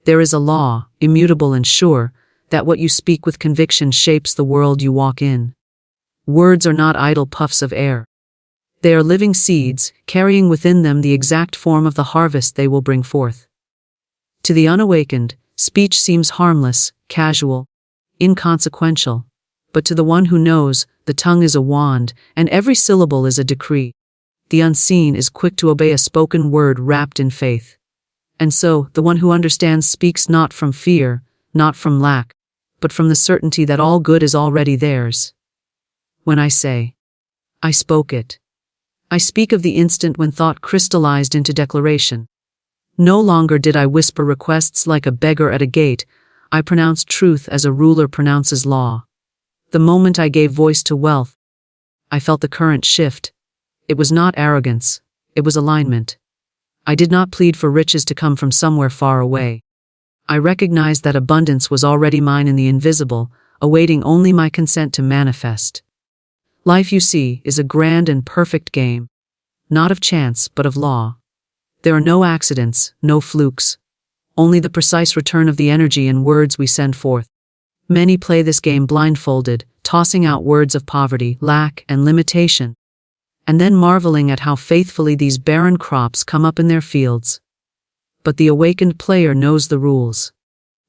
There is a law, immutable and sure, that what you speak with conviction shapes the world you walk in. Words are not idle puffs of air. They are living seeds, carrying within them the exact form of the harvest they will bring forth. To the unawakened, speech seems harmless, casual, inconsequential, but to the one who knows, the tongue is a wand, and every syllable is a decree. The unseen is quick to obey a spoken word wrapped in faith. And so, the one who understands speaks not from fear, not from lack, but from the certainty that all good is already theirs. When I say, I spoke it, I speak of the instant when thought crystallized into declaration. No longer did I whisper requests like a beggar at a gate. I pronounced truth as a ruler pronounces law. The moment I gave voice to wealth, I felt the current shift. It was not arrogance, it was alignment. I did not plead for riches to come from somewhere far away. I recognized that abundance was already mine in the invisible, awaiting only my consent to manifest. Life, you see, is a grand and perfect game, not of chance but of law. There are no accidents, no flukes, only the precise return of the energy and words we send forth. Many play this game blindfolded, tossing out words of poverty, lack, and limitation, and then marveling at how faithfully these barren crops come up in their fields. But the awakened player knows the rules.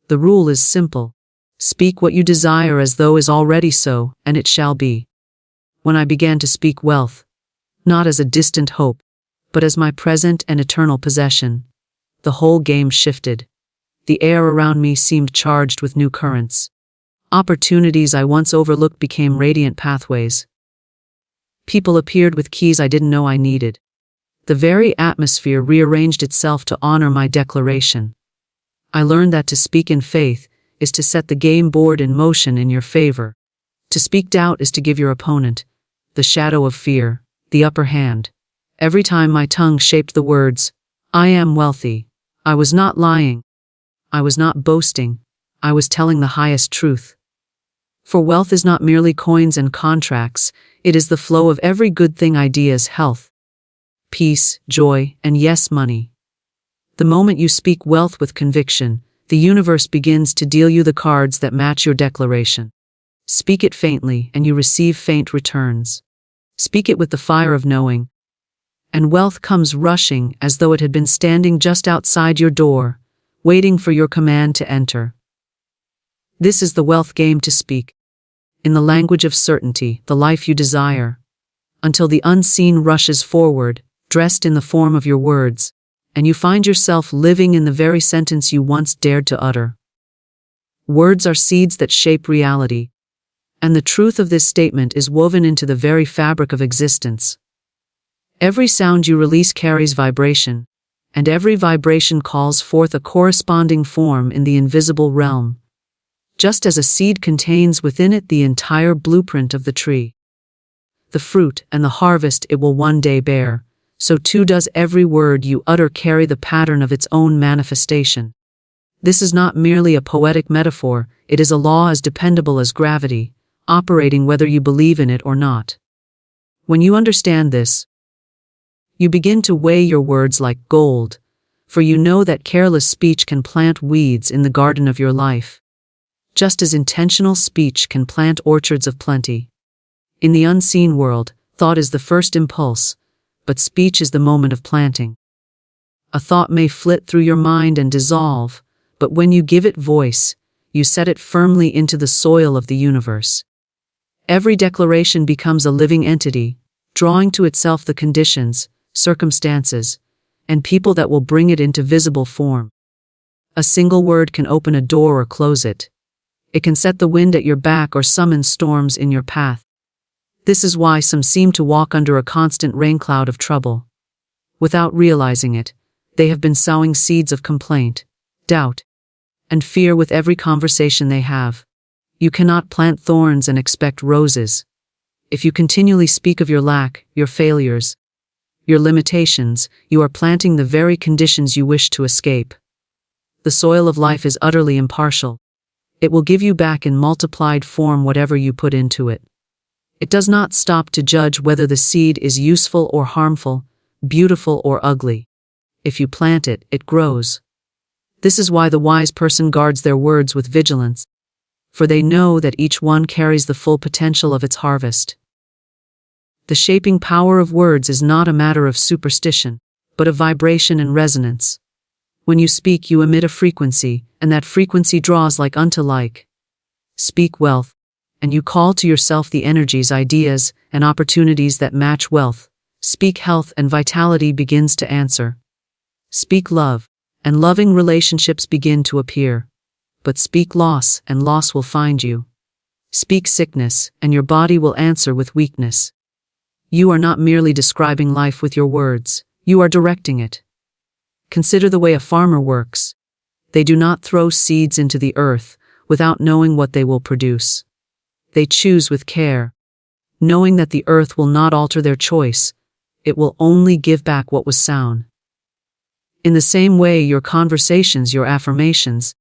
The rule is simple. Speak what you desire as though is already so, and it shall be. When I began to speak wealth, not as a distant hope, but as my present and eternal possession, the whole game shifted. The air around me seemed charged with new currents. Opportunities I once overlooked became radiant pathways. People appeared with keys I didn't know I needed. The very atmosphere rearranged itself to honor my declaration. I learned that to speak in faith is to set the game board in motion in your favor. To speak doubt is to give your opponent, the shadow of fear, the upper hand. Every time my tongue shaped the words, I am wealthy, I was not lying. I was not boasting. I was telling the highest truth. For wealth is not merely coins and contracts, it is the flow of every good thing, ideas, health, peace, joy, and yes, money. The moment you speak wealth with conviction, the universe begins to deal you the cards that match your declaration. Speak it faintly, and you receive faint returns. Speak it with the fire of knowing, and wealth comes rushing as though it had been standing just outside your door, waiting for your command to enter. This is the wealth game to speak, in the language of certainty, the life you desire, until the unseen rushes forward, dressed in the form of your words, and you find yourself living in the very sentence you once dared to utter. Words are seeds that shape reality, and the truth of this statement is woven into the very fabric of existence. Every sound you release carries vibration, and every vibration calls forth a corresponding form in the invisible realm, just as a seed contains within it the entire blueprint of the tree. The fruit and the harvest it will one day bear, so too does every word you utter carry the pattern of its own manifestation. This is not merely a poetic metaphor, it is a law as dependable as gravity, operating whether you believe in it or not. When you understand this, you begin to weigh your words like gold, for you know that careless speech can plant weeds in the garden of your life, just as intentional speech can plant orchards of plenty. In the unseen world, thought is the first impulse, but speech is the moment of planting. A thought may flit through your mind and dissolve, but when you give it voice, you set it firmly into the soil of the universe. Every declaration becomes a living entity, drawing to itself the conditions, circumstances, and people that will bring it into visible form. A single word can open a door or close it. It can set the wind at your back or summon storms in your path. This is why some seem to walk under a constant raincloud of trouble. Without realizing it, they have been sowing seeds of complaint, doubt, and fear with every conversation they have. You cannot plant thorns and expect roses. If you continually speak of your lack, your failures, your limitations, you are planting the very conditions you wish to escape. The soil of life is utterly impartial. It will give you back in multiplied form whatever you put into it. It does not stop to judge whether the seed is useful or harmful, beautiful or ugly. If you plant it, it grows. This is why the wise person guards their words with vigilance, for they know that each one carries the full potential of its harvest. The shaping power of words is not a matter of superstition, but of vibration and resonance. When you speak, you emit a frequency, and that frequency draws like unto like. Speak wealth, and you call to yourself the energies, ideas, and opportunities that match wealth. Speak health, and vitality begins to answer. Speak love, and loving relationships begin to appear. But speak loss, and loss will find you. Speak sickness, and your body will answer with weakness. You are not merely describing life with your words, you are directing it. Consider the way a farmer works. They do not throw seeds into the earth without knowing what they will produce. They choose with care, knowing that the earth will not alter their choice, it will only give back what was sown. In the same way, your conversations, your affirmations,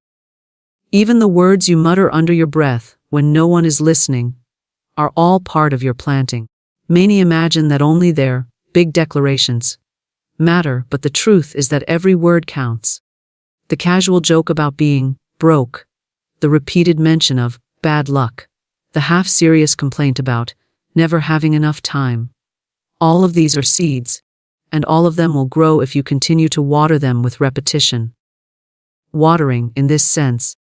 even the words you mutter under your breath when no one is listening, are all part of your planting. Many imagine that only their big declarations matter, but the truth is that every word counts. The casual joke about being broke, the repeated mention of bad luck, the half-serious complaint about never having enough time. All of these are seeds, and all of them will grow if you continue to water them with repetition. Watering, in this sense,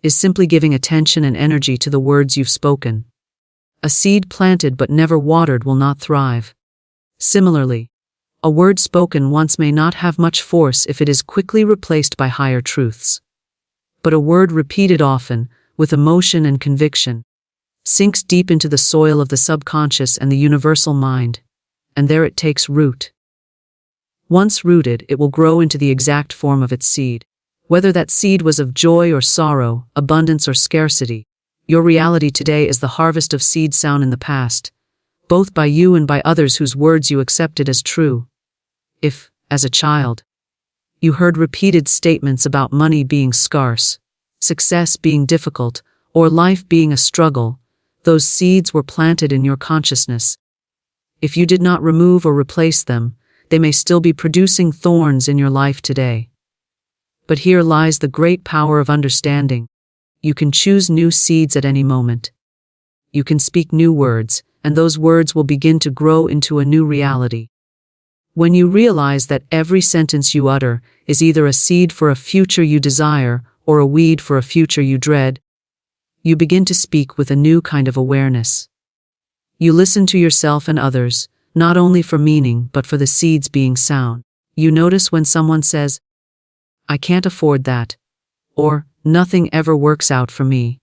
is simply giving attention and energy to the words you've spoken. A seed planted but never watered will not thrive. Similarly, a word spoken once may not have much force if it is quickly replaced by higher truths. But a word repeated often, with emotion and conviction, sinks deep into the soil of the subconscious and the universal mind, and there it takes root. Once rooted, it will grow into the exact form of its seed. Whether that seed was of joy or sorrow, abundance or scarcity, your reality today is the harvest of seeds sown in the past, both by you and by others whose words you accepted as true. If, as a child, you heard repeated statements about money being scarce, success being difficult, or life being a struggle, those seeds were planted in your consciousness. If you did not remove or replace them, they may still be producing thorns in your life today. But here lies the great power of understanding. You can choose new seeds at any moment. You can speak new words, and those words will begin to grow into a new reality. When you realize that every sentence you utter is either a seed for a future you desire or a weed for a future you dread, you begin to speak with a new kind of awareness. You listen to yourself and others, not only for meaning but for the seeds being sown. You notice when someone says, "I can't afford that," or "Nothing ever works out for me,"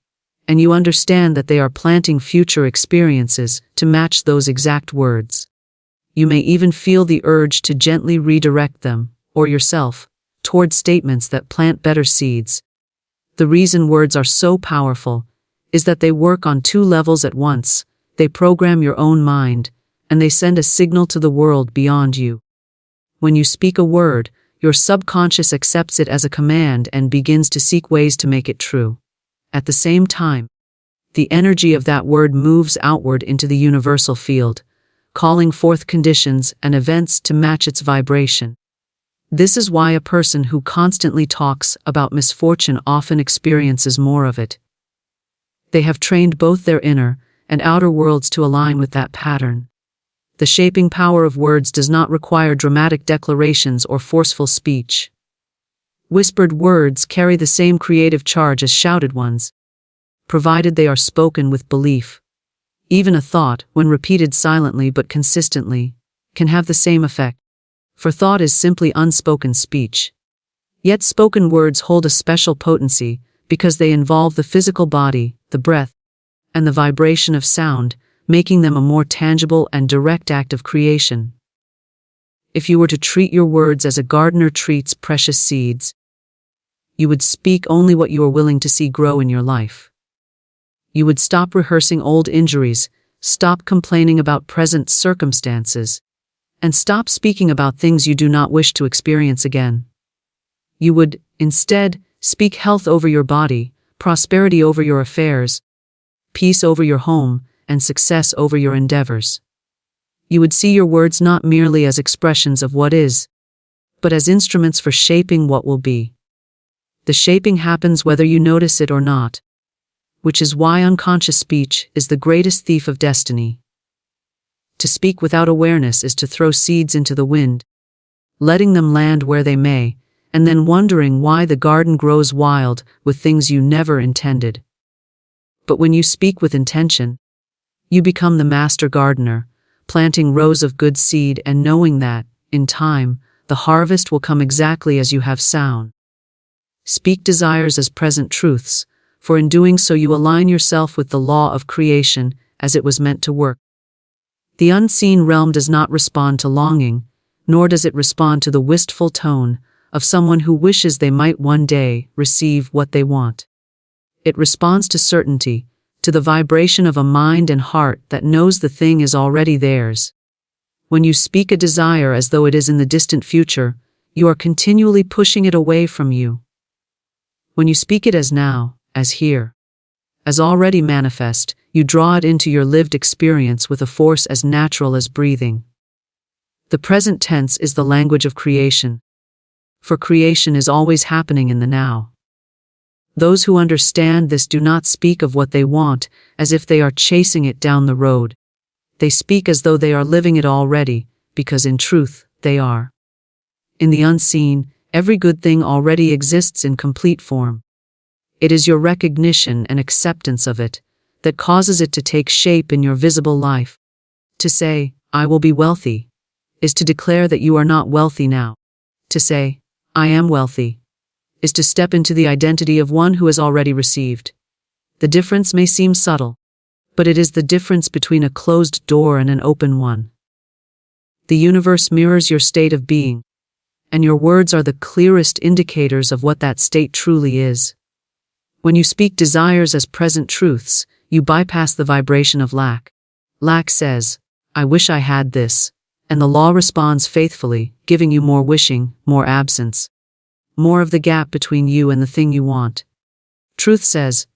and you understand that they are planting future experiences to match those exact words. You may even feel the urge to gently redirect them, or yourself, toward statements that plant better seeds. The reason words are so powerful is that they work on two levels at once. They program your own mind, and they send a signal to the world beyond you. When you speak a word, your subconscious accepts it as a command and begins to seek ways to make it true. At the same time, the energy of that word moves outward into the universal field, calling forth conditions and events to match its vibration. This is why a person who constantly talks about misfortune often experiences more of it. They have trained both their inner and outer worlds to align with that pattern. The shaping power of words does not require dramatic declarations or forceful speech. Whispered words carry the same creative charge as shouted ones, provided they are spoken with belief. Even a thought, when repeated silently but consistently, can have the same effect, for thought is simply unspoken speech. Yet spoken words hold a special potency because they involve the physical body, the breath, and the vibration of sound, making them a more tangible and direct act of creation. If you were to treat your words as a gardener treats precious seeds, you would speak only what you are willing to see grow in your life. You would stop rehearsing old injuries, stop complaining about present circumstances, and stop speaking about things you do not wish to experience again. You would, instead, speak health over your body, prosperity over your affairs, peace over your home, and success over your endeavors. You would see your words not merely as expressions of what is, but as instruments for shaping what will be. The shaping happens whether you notice it or not, which is why unconscious speech is the greatest thief of destiny. To speak without awareness is to throw seeds into the wind, letting them land where they may, and then wondering why the garden grows wild with things you never intended. But when you speak with intention, you become the master gardener, planting rows of good seed and knowing that, in time, the harvest will come exactly as you have sown. Speak desires as present truths, for in doing so you align yourself with the law of creation as it was meant to work. The unseen realm does not respond to longing, nor does it respond to the wistful tone of someone who wishes they might one day receive what they want. It responds to certainty, to the vibration of a mind and heart that knows the thing is already theirs. When you speak a desire as though it is in the distant future, you are continually pushing it away from you. When you speak it as now, as here, as already manifest, you draw it into your lived experience with a force as natural as breathing. The present tense is the language of creation, for creation is always happening in the now. Those who understand this do not speak of what they want as if they are chasing it down the road. They speak as though they are living it already, because in truth, they are. In the unseen, every good thing already exists in complete form. It is your recognition and acceptance of it that causes it to take shape in your visible life. To say, I will be wealthy, is to declare that you are not wealthy now. To say, I am wealthy, is to step into the identity of one who has already received. The difference may seem subtle, but it is the difference between a closed door and an open one. The universe mirrors your state of being, and your words are the clearest indicators of what that state truly is. When you speak desires as present truths, you bypass the vibration of lack. Lack says, I wish I had this, and the law responds faithfully, giving you more wishing, more absence, more of the gap between you and the thing you want. Truth says,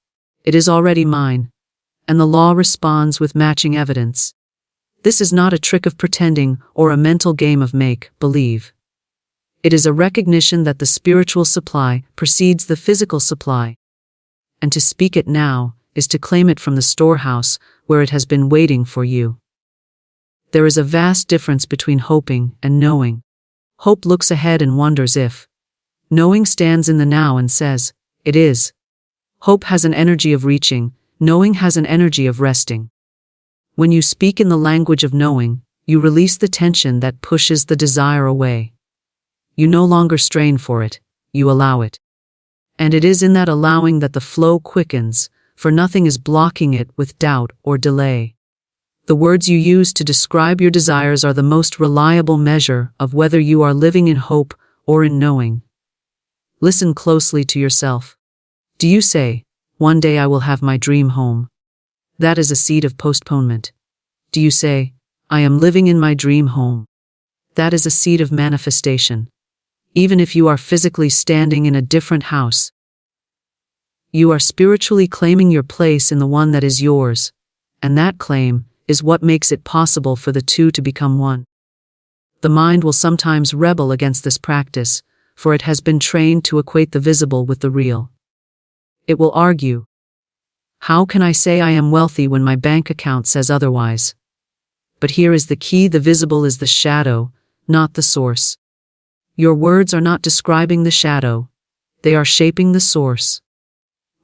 it is already mine, and the law responds with matching evidence. This is not a trick of pretending or a mental game of make-believe. It is a recognition that the spiritual supply precedes the physical supply, and to speak it now is to claim it from the storehouse where it has been waiting for you. There is a vast difference between hoping and knowing. Hope looks ahead and wonders if. Knowing stands in the now and says, it is. Hope has an energy of reaching, knowing has an energy of resting. When you speak in the language of knowing, you release the tension that pushes the desire away. You no longer strain for it, you allow it. And it is in that allowing that the flow quickens, for nothing is blocking it with doubt or delay. The words you use to describe your desires are the most reliable measure of whether you are living in hope or in knowing. Listen closely to yourself. Do you say, one day I will have my dream home? That is a seed of postponement. Do you say, I am living in my dream home? That is a seed of manifestation. Even if you are physically standing in a different house, you are spiritually claiming your place in the one that is yours, and that claim is what makes it possible for the two to become one. The mind will sometimes rebel against this practice, for it has been trained to equate the visible with the real. It will argue, how can I say I am wealthy when my bank account says otherwise? But here is the key: the visible is the shadow, not the source. Your words are not describing the shadow, they are shaping the source.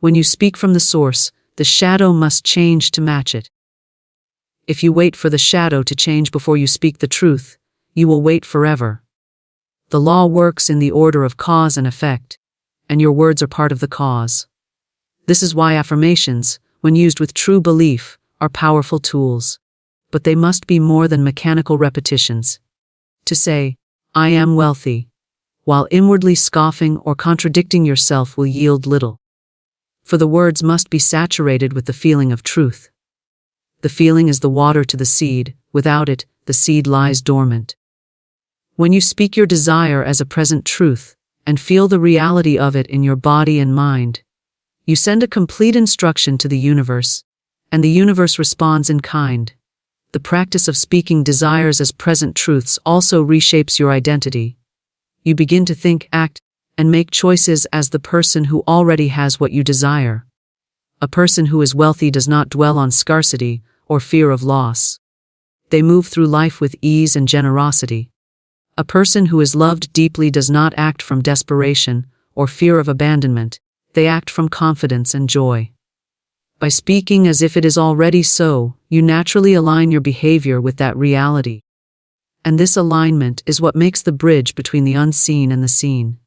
When you speak from the source, the shadow must change to match it. If you wait for the shadow to change before you speak the truth, you will wait forever. The law works in the order of cause and effect, and your words are part of the cause. This is why affirmations, when used with true belief, are powerful tools. But they must be more than mechanical repetitions. To say, I am wealthy, while inwardly scoffing or contradicting yourself will yield little. For the words must be saturated with the feeling of truth. The feeling is the water to the seed, without it, the seed lies dormant. When you speak your desire as a present truth, and feel the reality of it in your body and mind, you send a complete instruction to the universe, and the universe responds in kind. The practice of speaking desires as present truths also reshapes your identity. You begin to think, act, and make choices as the person who already has what you desire. A person who is wealthy does not dwell on scarcity or fear of loss. They move through life with ease and generosity. A person who is loved deeply does not act from desperation or fear of abandonment. They act from confidence and joy. By speaking as if it is already so, you naturally align your behavior with that reality. And this alignment is what makes the bridge between the unseen and the seen.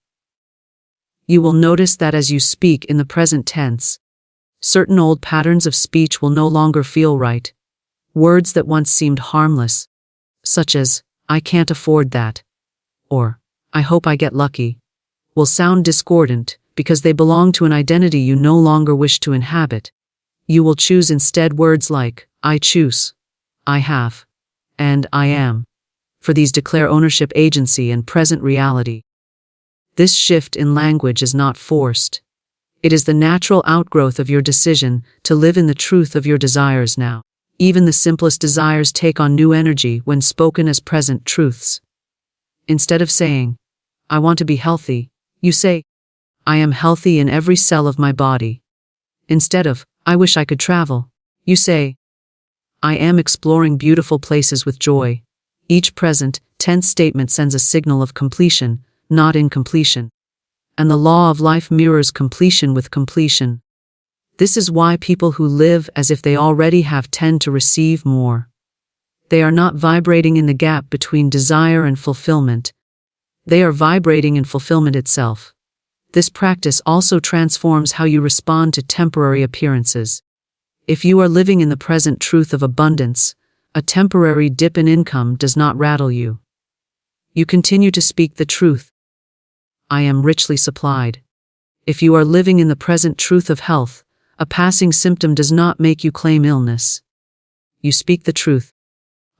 You will notice that as you speak in the present tense, certain old patterns of speech will no longer feel right. Words that once seemed harmless, such as, "I can't afford that," or, "I hope I get lucky," will sound discordant because they belong to an identity you no longer wish to inhabit. You will choose instead words like, "I choose," "I have," and "I am," for these declare ownership, agency, and present reality. This shift in language is not forced. It is the natural outgrowth of your decision to live in the truth of your desires now. Even the simplest desires take on new energy when spoken as present truths. Instead of saying, "I want to be healthy," you say, "I am healthy in every cell of my body." Instead of, "I wish I could travel," you say, "I am exploring beautiful places with joy." Each present tense statement sends a signal of completion, not incompletion. And the law of life mirrors completion with completion. This is why people who live as if they already have tend to receive more. They are not vibrating in the gap between desire and fulfillment. They are vibrating in fulfillment itself. This practice also transforms how you respond to temporary appearances. If you are living in the present truth of abundance, a temporary dip in income does not rattle you. You continue to speak the truth. "I am richly supplied." If you are living in the present truth of health, a passing symptom does not make you claim illness. You speak the truth.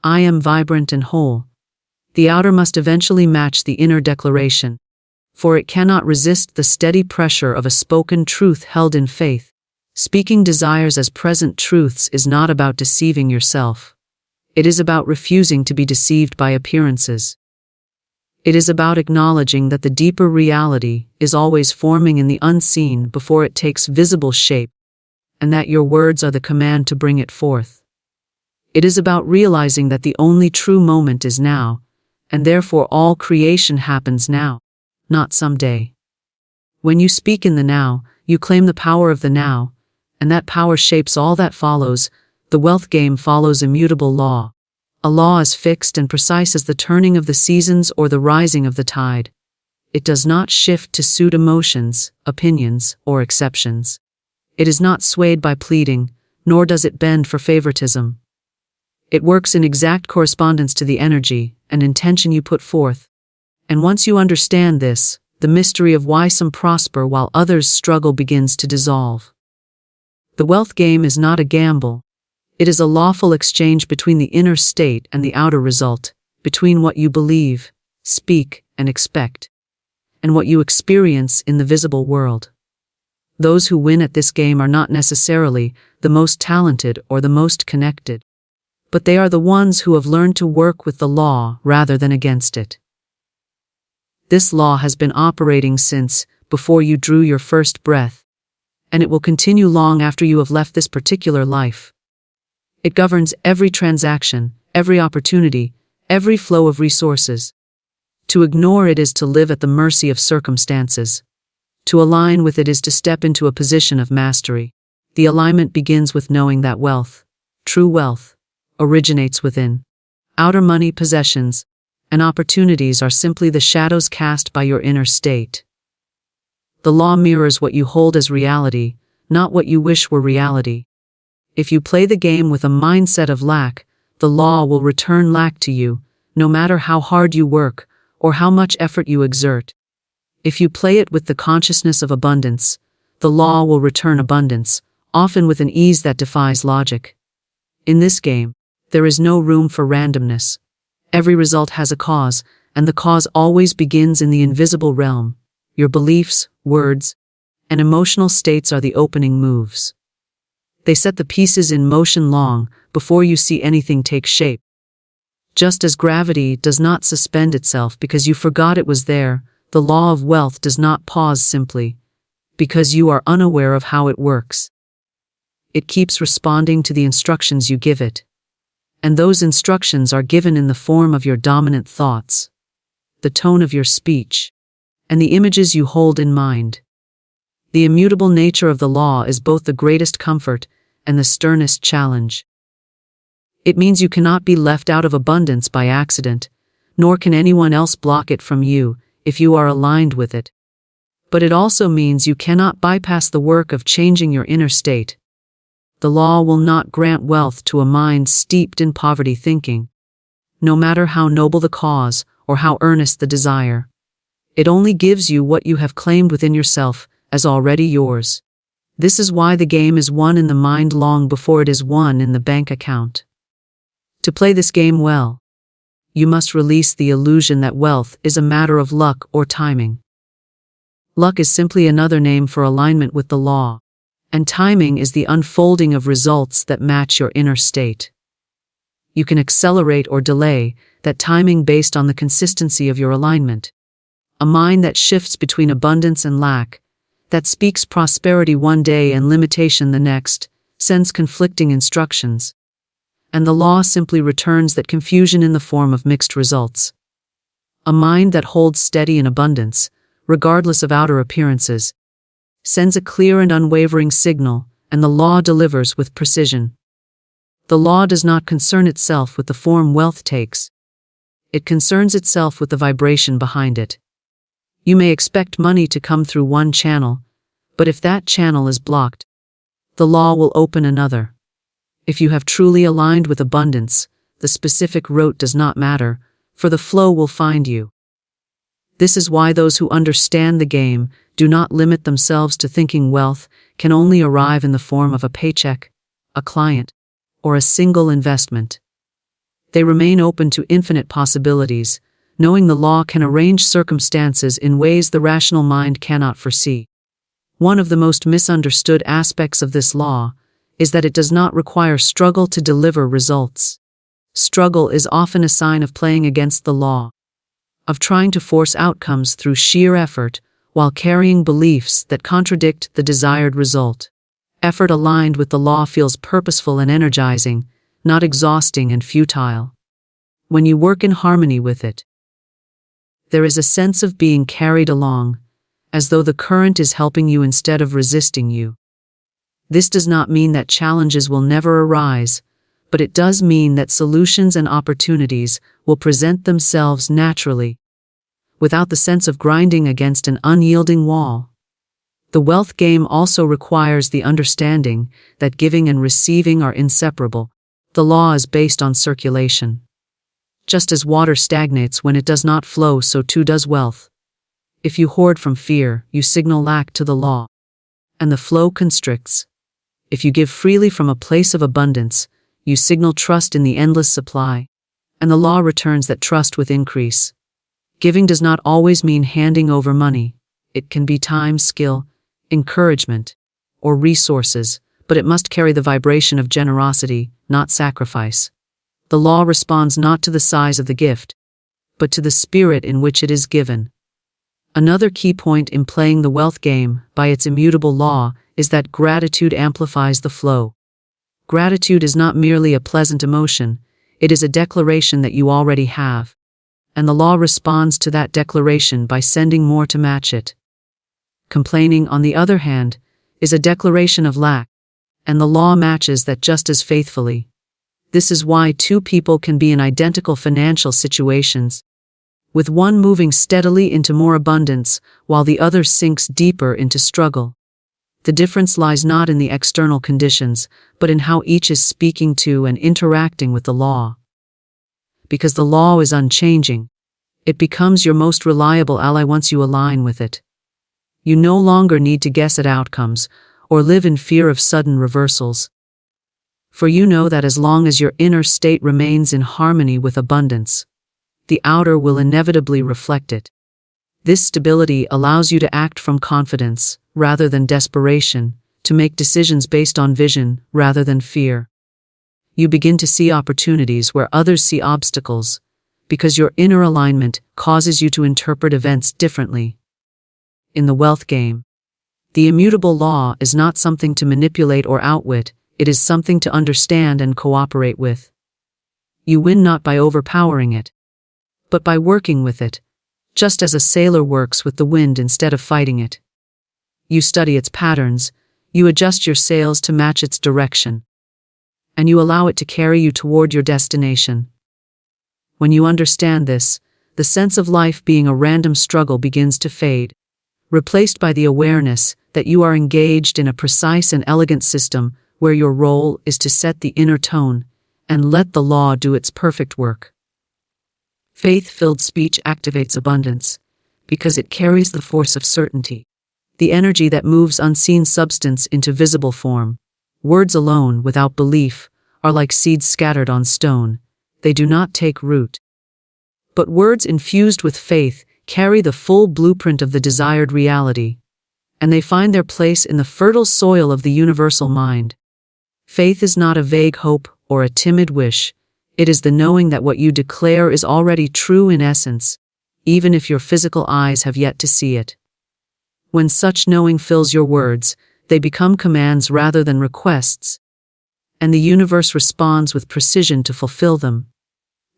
"I am vibrant and whole." The outer must eventually match the inner declaration, for it cannot resist the steady pressure of a spoken truth held in faith. Speaking desires as present truths is not about deceiving yourself. It is about refusing to be deceived by appearances. It is about acknowledging that the deeper reality is always forming in the unseen before it takes visible shape, and that your words are the command to bring it forth. It is about realizing that the only true moment is now, and therefore all creation happens now, not someday. When you speak in the now, you claim the power of the now, and that power shapes all that follows. The wealth game follows immutable law. A law as fixed and precise as the turning of the seasons or the rising of the tide. It does not shift to suit emotions, opinions, or exceptions. It is not swayed by pleading, nor does it bend for favoritism. It works in exact correspondence to the energy and intention you put forth. And once you understand this, the mystery of why some prosper while others struggle begins to dissolve. The wealth game is not a gamble. It is a lawful exchange between the inner state and the outer result, between what you believe, speak, and expect, and what you experience in the visible world. Those who win at this game are not necessarily the most talented or the most connected, but they are the ones who have learned to work with the law rather than against it. This law has been operating since before you drew your first breath, and it will continue long after you have left this particular life. It governs every transaction, every opportunity, every flow of resources. To ignore it is to live at the mercy of circumstances. To align with it is to step into a position of mastery. The alignment begins with knowing that wealth, true wealth, originates within. Outer money, possessions, and opportunities are simply the shadows cast by your inner state. The law mirrors what you hold as reality, not what you wish were reality. If you play the game with a mindset of lack, the law will return lack to you, no matter how hard you work or how much effort you exert. If you play it with the consciousness of abundance, the law will return abundance, often with an ease that defies logic. In this game, there is no room for randomness. Every result has a cause, and the cause always begins in the invisible realm. Your beliefs, words, and emotional states are the opening moves. They set the pieces in motion long before you see anything take shape. Just as gravity does not suspend itself because you forgot it was there, The law of wealth does not pause simply because you are unaware of how it works. It keeps responding to the instructions you give it. And those instructions are given in the form of your dominant thoughts, the tone of your speech, and the images you hold in mind. The immutable nature of the law is both the greatest comfort and the sternest challenge. It means you cannot be left out of abundance by accident, nor can anyone else block it from you if you are aligned with it. But it also means you cannot bypass the work of changing your inner state. The law will not grant wealth to a mind steeped in poverty thinking, no matter how noble the cause or how earnest the desire. It only gives you what you have claimed within yourself as already yours. This is why the game is won in the mind long before it is won in the bank account. To play this game well, you must release the illusion that wealth is a matter of luck or timing. Luck is simply another name for alignment with the law, and timing is the unfolding of results that match your inner state. You can accelerate or delay that timing based on the consistency of your alignment. A mind that shifts between abundance and lack, that speaks prosperity one day and limitation the next, sends conflicting instructions. And the law simply returns that confusion in the form of mixed results. A mind that holds steady in abundance, regardless of outer appearances, sends a clear and unwavering signal, and the law delivers with precision. The law does not concern itself with the form wealth takes. It concerns itself with the vibration behind it. You may expect money to come through one channel, but if that channel is blocked, the law will open another. If you have truly aligned with abundance, the specific route does not matter, for the flow will find you. This is why those who understand the game do not limit themselves to thinking wealth can only arrive in the form of a paycheck, a client, or a single investment. They remain open to infinite possibilities, knowing the law can arrange circumstances in ways the rational mind cannot foresee. One of the most misunderstood aspects of this law is that it does not require struggle to deliver results. Struggle is often a sign of playing against the law, of trying to force outcomes through sheer effort while carrying beliefs that contradict the desired result. Effort aligned with the law feels purposeful and energizing, not exhausting and futile. When you work in harmony with it, there is a sense of being carried along, as though the current is helping you instead of resisting you. This does not mean that challenges will never arise, but it does mean that solutions and opportunities will present themselves naturally, without the sense of grinding against an unyielding wall. The wealth game also requires the understanding that giving and receiving are inseparable. The law is based on circulation. Just as water stagnates when it does not flow, so too does wealth. If you hoard from fear, you signal lack to the law, and the flow constricts. If you give freely from a place of abundance, you signal trust in the endless supply, and the law returns that trust with increase. Giving does not always mean handing over money. It can be time, skill, encouragement, or resources, but it must carry the vibration of generosity, not sacrifice. The law responds not to the size of the gift, but to the spirit in which it is given. Another key point in playing the wealth game by its immutable law is that gratitude amplifies the flow. Gratitude is not merely a pleasant emotion, it is a declaration that you already have, and the law responds to that declaration by sending more to match it. Complaining, on the other hand, is a declaration of lack, and the law matches that just as faithfully. This is why two people can be in identical financial situations, with one moving steadily into more abundance while the other sinks deeper into struggle. The difference lies not in the external conditions, but in how each is speaking to and interacting with the law. Because the law is unchanging, it becomes your most reliable ally once you align with it. You no longer need to guess at outcomes or live in fear of sudden reversals. For you know that as long as your inner state remains in harmony with abundance, the outer will inevitably reflect it. This stability allows you to act from confidence rather than desperation, to make decisions based on vision rather than fear. You begin to see opportunities where others see obstacles, because your inner alignment causes you to interpret events differently. In the wealth game, the immutable law is not something to manipulate or outwit, it is something to understand and cooperate with. You win not by overpowering it, but by working with it, just as a sailor works with the wind instead of fighting it. You study its patterns, you adjust your sails to match its direction, and you allow it to carry you toward your destination. When you understand this, the sense of life being a random struggle begins to fade, replaced by the awareness that you are engaged in a precise and elegant system where your role is to set the inner tone and let the law do its perfect work. Faith-filled speech activates abundance because it carries the force of certainty, the energy that moves unseen substance into visible form. Words alone, without belief, are like seeds scattered on stone. They do not take root. But words infused with faith carry the full blueprint of the desired reality, and they find their place in the fertile soil of the universal mind. Faith is not a vague hope or a timid wish. It is the knowing that what you declare is already true in essence, even if your physical eyes have yet to see it. When such knowing fills your words, they become commands rather than requests, and the universe responds with precision to fulfill them.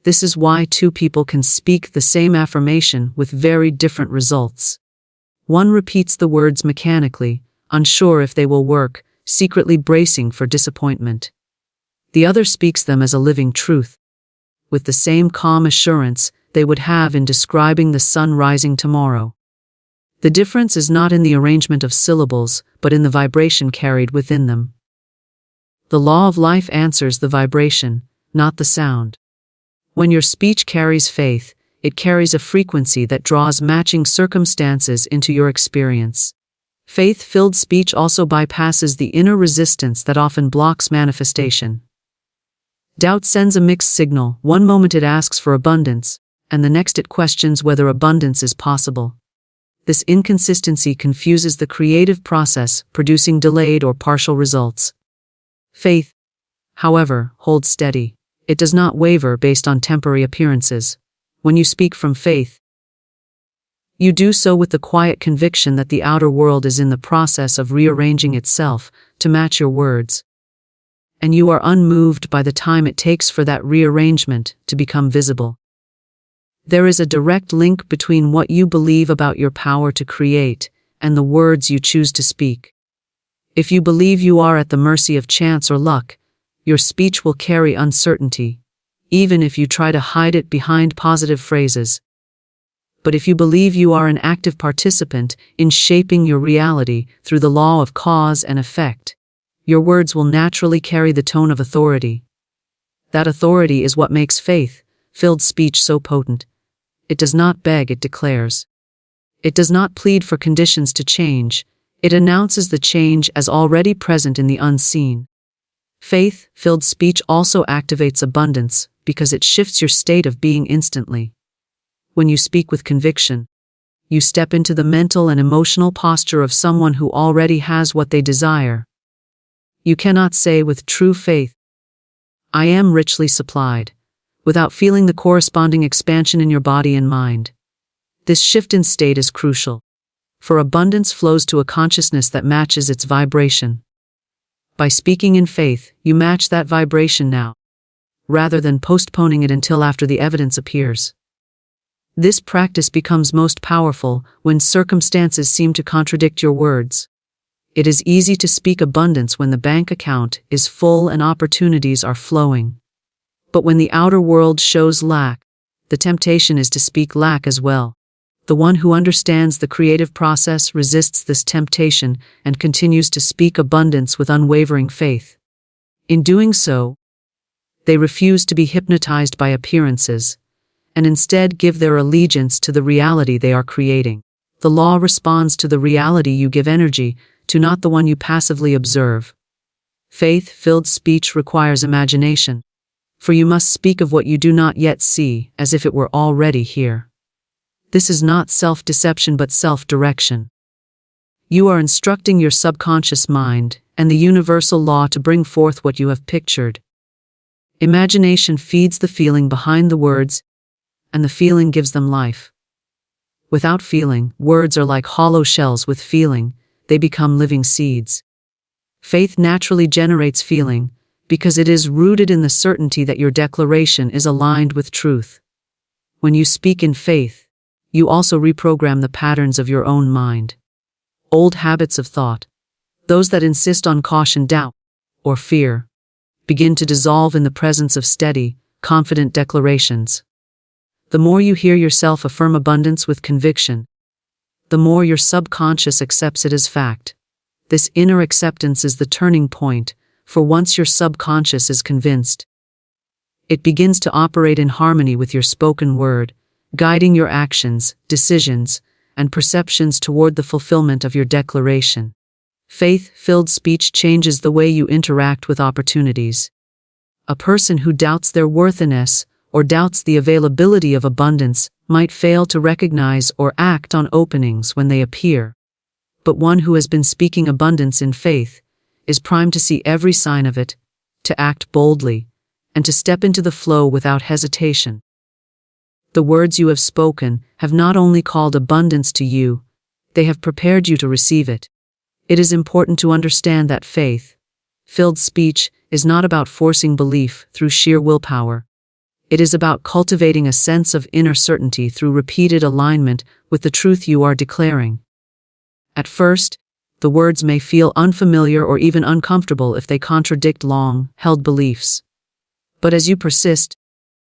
This is why two people can speak the same affirmation with very different results. One repeats the words mechanically, unsure if they will work, secretly bracing for disappointment. The other speaks them as a living truth, with the same calm assurance they would have in describing the sun rising tomorrow. The difference is not in the arrangement of syllables, but in the vibration carried within them. The law of life answers the vibration, not the sound. When your speech carries faith, it carries a frequency that draws matching circumstances into your experience. Faith-filled speech also bypasses the inner resistance that often blocks manifestation. Doubt sends a mixed signal. One moment it asks for abundance, and the next it questions whether abundance is possible. This inconsistency confuses the creative process, producing delayed or partial results. Faith, however, holds steady. It does not waver based on temporary appearances. When you speak from faith, you do so with the quiet conviction that the outer world is in the process of rearranging itself to match your words, and you are unmoved by the time it takes for that rearrangement to become visible. There is a direct link between what you believe about your power to create and the words you choose to speak. If you believe you are at the mercy of chance or luck, your speech will carry uncertainty, even if you try to hide it behind positive phrases. But if you believe you are an active participant in shaping your reality through the law of cause and effect, your words will naturally carry the tone of authority. That authority is what makes faith-filled speech so potent. It does not beg, it declares. It does not plead for conditions to change. It announces the change as already present in the unseen. Faith-filled speech also activates abundance because it shifts your state of being instantly. When you speak with conviction, you step into the mental and emotional posture of someone who already has what they desire. You cannot say with true faith, "I am richly supplied," without feeling the corresponding expansion in your body and mind. This shift in state is crucial, for abundance flows to a consciousness that matches its vibration. By speaking in faith, you match that vibration now, rather than postponing it until after the evidence appears. This practice becomes most powerful when circumstances seem to contradict your words. It is easy to speak abundance when the bank account is full and opportunities are flowing. But when the outer world shows lack, the temptation is to speak lack as well. The one who understands the creative process resists this temptation and continues to speak abundance with unwavering faith. In doing so, they refuse to be hypnotized by appearances, and instead give their allegiance to the reality they are creating. The law responds to the reality you give energy to, not the one you passively observe. Faith-filled speech requires imagination, for you must speak of what you do not yet see as if it were already here. This is not self-deception but self-direction. You are instructing your subconscious mind and the universal law to bring forth what you have pictured. Imagination feeds the feeling behind the words, and the feeling gives them life. Without feeling, words are like hollow shells. With feeling, they become living seeds. Faith naturally generates feeling because it is rooted in the certainty that your declaration is aligned with truth. When you speak in faith, you also reprogram the patterns of your own mind. Old habits of thought, those that insist on caution, doubt, or fear, begin to dissolve in the presence of steady, confident declarations. The more you hear yourself affirm abundance with conviction, the more your subconscious accepts it as fact. This inner acceptance is the turning point, for once your subconscious is convinced, it begins to operate in harmony with your spoken word, guiding your actions, decisions, and perceptions toward the fulfillment of your declaration. Faith-filled speech changes the way you interact with opportunities. A person who doubts their worthiness or doubts the availability of abundance might fail to recognize or act on openings when they appear. But one who has been speaking abundance in faith is primed to see every sign of it, to act boldly, and to step into the flow without hesitation. The words you have spoken have not only called abundance to you, they have prepared you to receive it. It is important to understand that faith-filled speech is not about forcing belief through sheer willpower. It is about cultivating a sense of inner certainty through repeated alignment with the truth you are declaring. At first, the words may feel unfamiliar or even uncomfortable if they contradict long-held beliefs. But as you persist,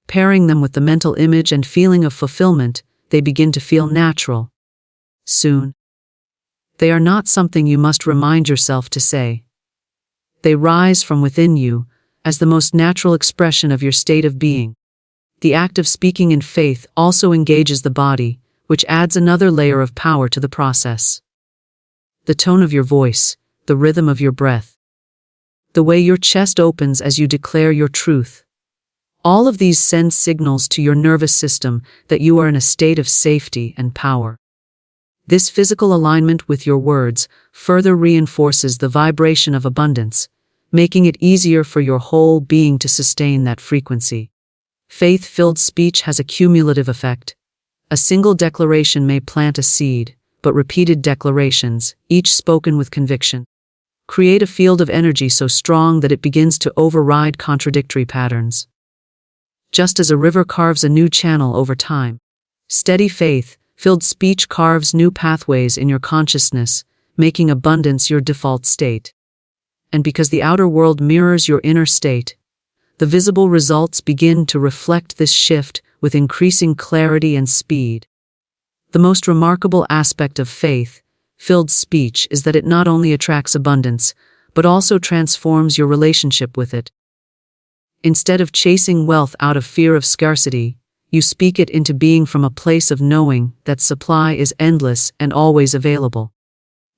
pairing them with the mental image and feeling of fulfillment, they begin to feel natural. Soon, they are not something you must remind yourself to say. They rise from within you as the most natural expression of your state of being. The act of speaking in faith also engages the body, which adds another layer of power to the process. The tone of your voice, the rhythm of your breath, the way your chest opens as you declare your truth. All of these send signals to your nervous system that you are in a state of safety and power. This physical alignment with your words further reinforces the vibration of abundance, making it easier for your whole being to sustain that frequency. Faith-filled speech has a cumulative effect. A single declaration may plant a seed, but repeated declarations, each spoken with conviction, create a field of energy so strong that it begins to override contradictory patterns. Just as a river carves a new channel over time, steady faith-filled speech carves new pathways in your consciousness, making abundance your default state. And because the outer world mirrors your inner state, the visible results begin to reflect this shift with increasing clarity and speed. The most remarkable aspect of faith-filled speech is that it not only attracts abundance, but also transforms your relationship with it. Instead of chasing wealth out of fear of scarcity, you speak it into being from a place of knowing that supply is endless and always available.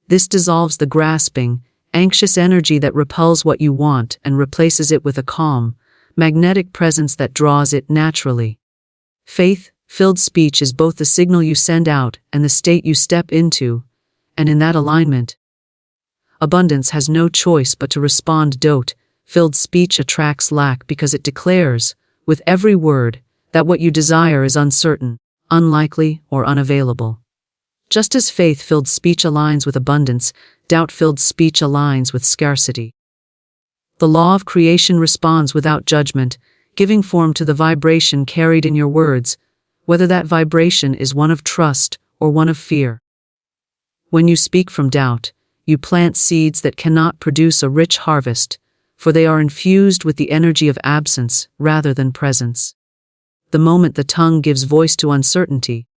This dissolves the grasping, anxious energy that repels what you want and replaces it with a calm, magnetic presence that draws it naturally. Faith-filled speech is both the signal you send out and the state you step into, and in that alignment, abundance has no choice but to respond. Filled speech attracts lack because it declares, with every word, that what you desire is uncertain, unlikely, or unavailable. Just as faith-filled speech aligns with abundance, doubt-filled speech aligns with scarcity. The law of creation responds without judgment, giving form to the vibration carried in your words, whether that vibration is one of trust or one of fear. When you speak from doubt, you plant seeds that cannot produce a rich harvest, for they are infused with the energy of absence rather than presence. The moment the tongue gives voice to uncertainty,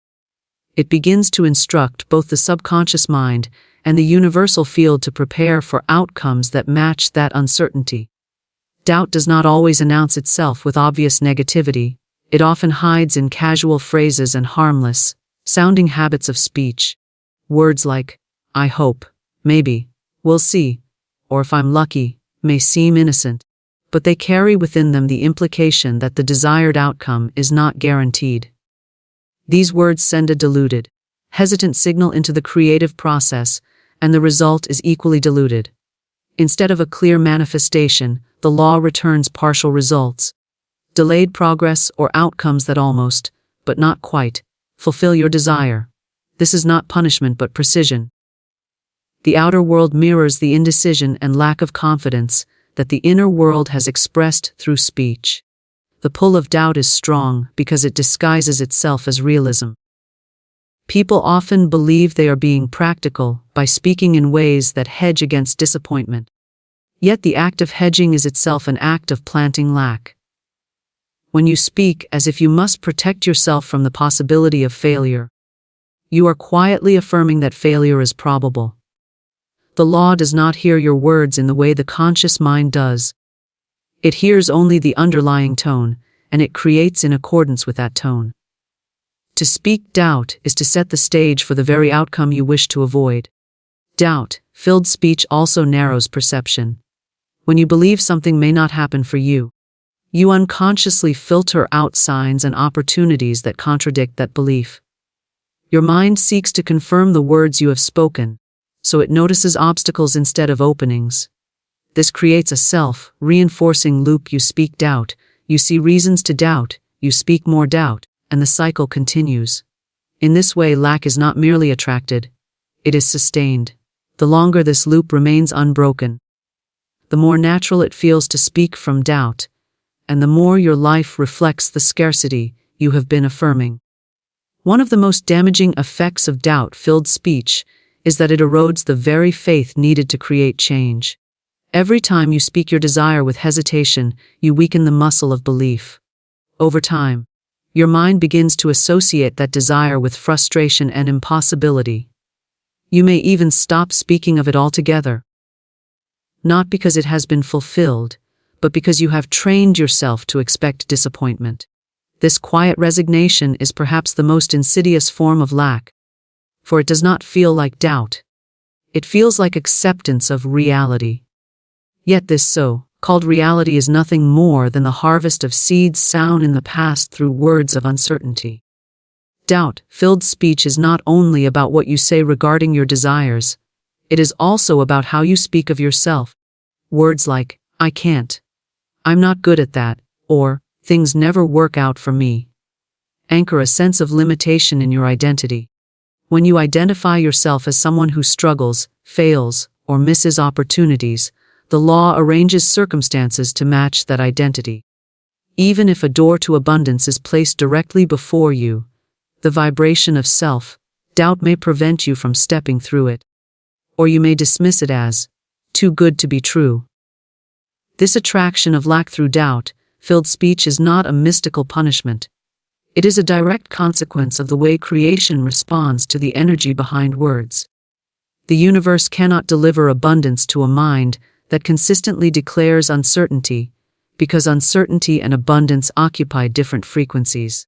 it begins to instruct both the subconscious mind and the universal field to prepare for outcomes that match that uncertainty. Doubt does not always announce itself with obvious negativity. It often hides in casual phrases and harmless, sounding habits of speech. Words like, I hope, maybe, we'll see, or if I'm lucky, may seem innocent, but they carry within them the implication that the desired outcome is not guaranteed. These words send a diluted, hesitant signal into the creative process, and the result is equally diluted. Instead of a clear manifestation, the law returns partial results, delayed progress, or outcomes that almost, but not quite. Fulfill your desire. This is not punishment but precision. The outer world mirrors the indecision and lack of confidence that the inner world has expressed through speech. The pull of doubt is strong because it disguises itself as realism. People often believe they are being practical by speaking in ways that hedge against disappointment. Yet the act of hedging is itself an act of planting lack. When you speak as if you must protect yourself from the possibility of failure, you are quietly affirming that failure is probable. The law does not hear your words in the way the conscious mind does. It hears only the underlying tone, and it creates in accordance with that tone. To speak doubt is to set the stage for the very outcome you wish to avoid. Doubt-filled speech also narrows perception. When you believe something may not happen for you, you unconsciously filter out signs and opportunities that contradict that belief. Your mind seeks to confirm the words you have spoken, so it notices obstacles instead of openings. This creates a self-reinforcing loop. You speak doubt, you see reasons to doubt, you speak more doubt, and the cycle continues. In this way, lack is not merely attracted, it is sustained. The longer this loop remains unbroken, the more natural it feels to speak from doubt, and the more your life reflects the scarcity you have been affirming. One of the most damaging effects of doubt-filled speech is that it erodes the very faith needed to create change. Every time you speak your desire with hesitation, you weaken the muscle of belief. Over time, your mind begins to associate that desire with frustration and impossibility. You may even stop speaking of it altogether. Not because it has been fulfilled, but because you have trained yourself to expect disappointment. This quiet resignation is perhaps the most insidious form of lack, for it does not feel like doubt. It feels like acceptance of reality. Yet this so-called reality is nothing more than the harvest of seeds sown in the past through words of uncertainty. Doubt-filled speech is not only about what you say regarding your desires, it is also about how you speak of yourself. Words like, "I can't," "I'm not good at that," or "things never work out for me," anchor a sense of limitation in your identity. When you identify yourself as someone who struggles, fails, or misses opportunities, the law arranges circumstances to match that identity. Even if a door to abundance is placed directly before you, the vibration of self-doubt may prevent you from stepping through it. Or you may dismiss it as too good to be true. This attraction of lack through doubt-filled speech is not a mystical punishment. It is a direct consequence of the way creation responds to the energy behind words. The universe cannot deliver abundance to a mind that consistently declares uncertainty, because uncertainty and abundance occupy different frequencies.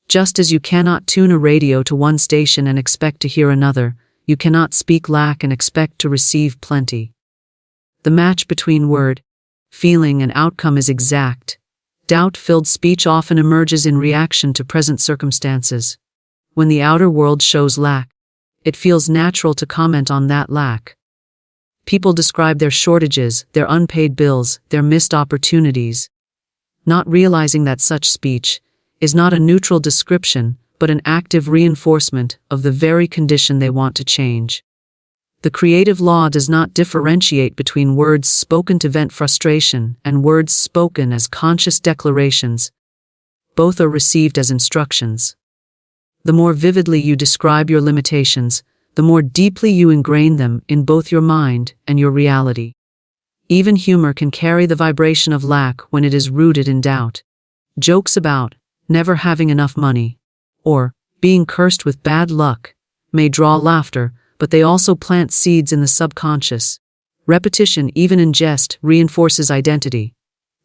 Just as you cannot tune a radio to one station and expect to hear another, you cannot speak lack and expect to receive plenty. The match between word, feeling, and outcome is exact. Doubt-filled speech often emerges in reaction to present circumstances. When the outer world shows lack, it feels natural to comment on that lack. People describe their shortages, their unpaid bills, their missed opportunities, not realizing that such speech is not a neutral description, but an active reinforcement of the very condition they want to change. The creative law does not differentiate between words spoken to vent frustration and words spoken as conscious declarations. Both are received as instructions. The more vividly you describe your limitations, the more deeply you ingrain them in both your mind and your reality. Even humor can carry the vibration of lack when it is rooted in doubt. Jokes about never having enough money or being cursed with bad luck may draw laughter, but they also plant seeds in the subconscious. Repetition, even in jest, reinforces identity.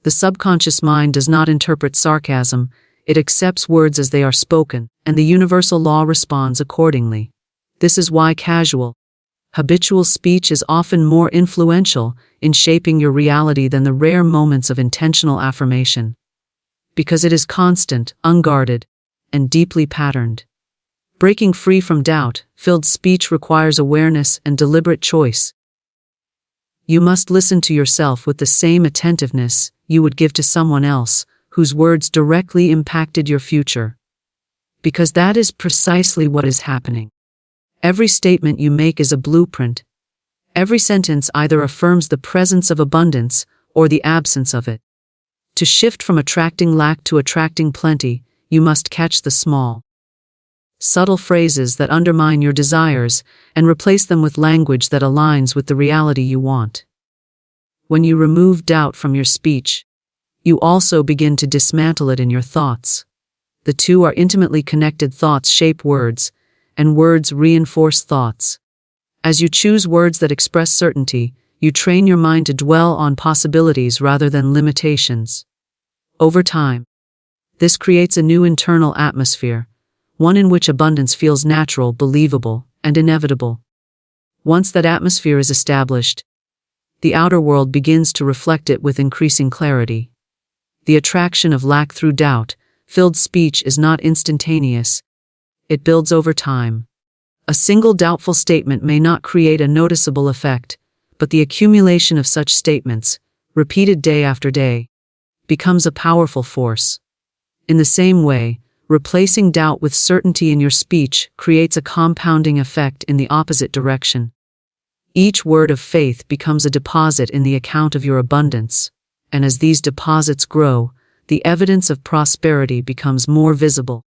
The subconscious mind does not interpret sarcasm, it accepts words as they are spoken, and the universal law responds accordingly. This is why casual, habitual speech is often more influential in shaping your reality than the rare moments of intentional affirmation. Because it is constant, unguarded, and deeply patterned. Breaking free from doubt-filled speech requires awareness and deliberate choice. You must listen to yourself with the same attentiveness you would give to someone else whose words directly impacted your future. because that is precisely what is happening. Every statement you make is a blueprint. Every sentence either affirms the presence of abundance or the absence of it. To shift from attracting lack to attracting plenty, you must catch the small, subtle phrases that undermine your desires and replace them with language that aligns with the reality you want. When you remove doubt from your speech, you also begin to dismantle it in your thoughts. The two are intimately connected. Thoughts shape words, and words reinforce thoughts. As you choose words that express certainty, you train your mind to dwell on possibilities rather than limitations. Over time, this creates a new internal atmosphere, one in which abundance feels natural, believable, and inevitable. Once that atmosphere is established, the outer world begins to reflect it with increasing clarity. The attraction of lack through doubt-filled speech is not instantaneous. It builds over time. A single doubtful statement may not create a noticeable effect, but the accumulation of such statements, repeated day after day, becomes a powerful force. In the same way, replacing doubt with certainty in your speech creates a compounding effect in the opposite direction. Each word of faith becomes a deposit in the account of your abundance, and as these deposits grow, the evidence of prosperity becomes more visible.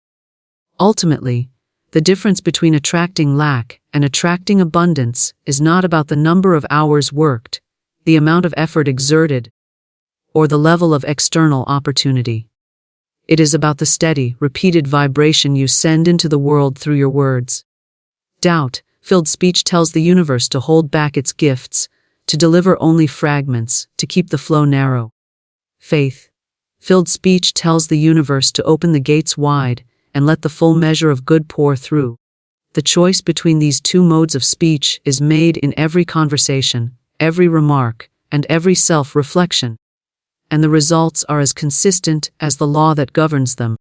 Ultimately, the difference between attracting lack and attracting abundance is not about the number of hours worked, the amount of effort exerted, or the level of external opportunity. It is about the steady, repeated vibration you send into the world through your words. Doubt-filled speech tells the universe to hold back its gifts, to deliver only fragments, to keep the flow narrow. Faith-filled speech tells the universe to open the gates wide and let the full measure of good pour through. The choice between these two modes of speech is made in every conversation, every remark, and every self-reflection, and the results are as consistent as the law that governs them.